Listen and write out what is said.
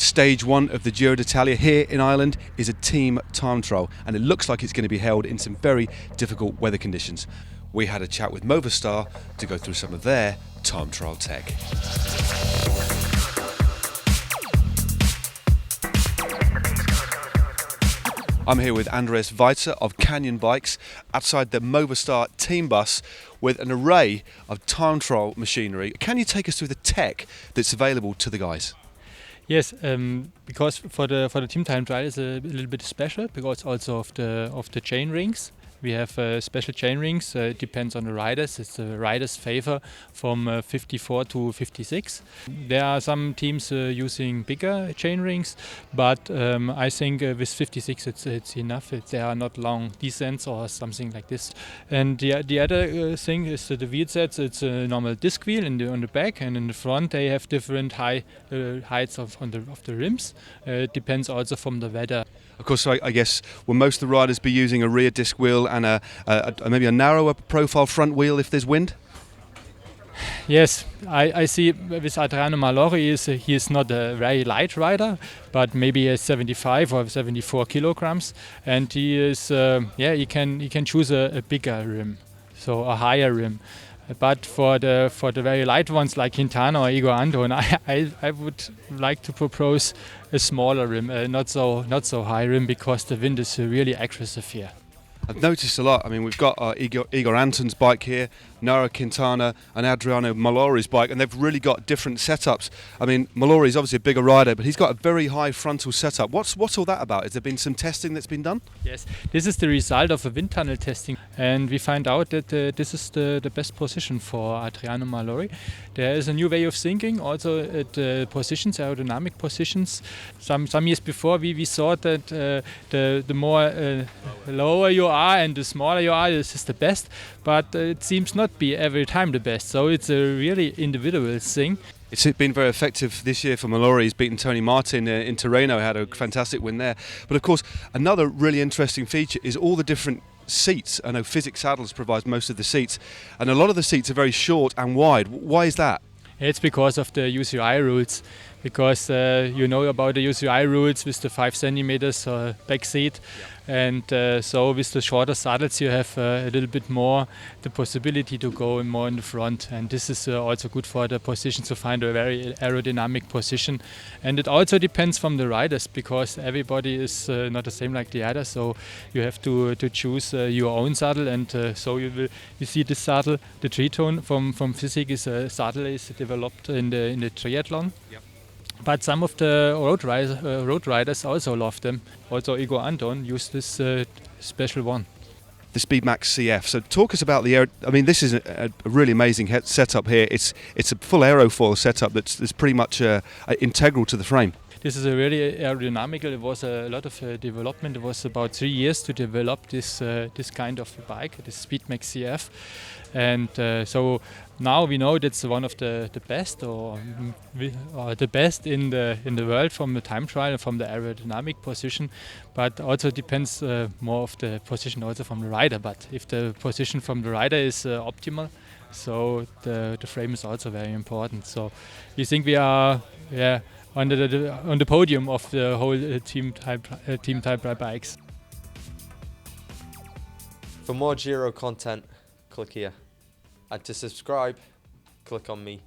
Stage 1 of the Giro d'Italia here in Ireland is a team time trial, and it looks like it's going to be held in some very difficult weather conditions. We had a chat with Movistar to go through some of their time trial tech. I'm here with Andreas Walzer of Canyon Bikes outside the Movistar team bus with an array of time trial machinery. Can you take us through the tech that's available to the guys? Yes, because for the team time trial is a little bit special because also of the chain rings. We have special chain rings. It depends on the riders. It's the riders' favor from 54 to 56. There are some teams using bigger chain rings, but I think with 56 it's enough. They are not long descents or something like this. And the other thing is the wheel sets. It's a normal disc wheel on the back, and in the front they have different heights of the rims. It depends also from the weather. Of course, I guess will most of the riders be using a rear disc wheel and maybe a narrower profile front wheel if there's wind? Yes, I see with Adriano Malori he is not a very light rider, but maybe a 75 or 74 kilograms, and he is he can choose a bigger rim, so a higher rim. But for the very light ones like Quintana or Igor Anton, I would like to propose a smaller rim, not so high rim, because the wind is really aggressive here. I've noticed a lot. I mean, we've got Igor Anton's bike here, Nairo Quintana and Adriano Malori's bike, and they've really got different setups. I mean, Malori's obviously a bigger rider, but he's got a very high frontal setup. What's all that about? Has there been some testing that's been done? Yes, this is the result of a wind tunnel testing, and we find out that this is the best position for Adriano Malori. There is a new way of thinking also at positions, aerodynamic positions. Some years before we thought that the more lower you are and the smaller you are, this is the best, but it seems not be every time the best, so it's a really individual thing. It's been very effective this year for Malori. He's beaten Tony Martin in Tirreno, had a fantastic win there. But of course, another really interesting feature is all the different seats. I know Physics Saddles provides most of the seats, and a lot of the seats are very short and wide. Why is that? It's because of the UCI rules, because you know about the UCI rules with the 5 centimeters back seat. Yeah. And so with the shorter saddles you have a little bit more the possibility to go more in the front, and this is also good for the position to find a very aerodynamic position. And it also depends from the riders, because everybody is not the same like the other, so you have to choose your own saddle. And so you see this saddle, the three-tone from Physics is a saddle is developed in the triathlon. Yep. But some of the road riders also love them. Also Igor Anton used this special one. The SpeedMax CF. So talk us about the aero. I mean, this is a really amazing setup here. It's a full aerofoil setup that's pretty much integral to the frame. This is a really aerodynamical. It was a lot of development. It was about 3 years to develop this kind of bike, this SpeedMax CF, and so now we know that's one of the best or the best in the world from the time trial and from the aerodynamic position. But also depends more of the position also from the rider. But if the position from the rider is optimal, so the frame is also very important. So we think we are on the podium of the whole team type bikes. For more Giro content, click here. And to subscribe, click on me.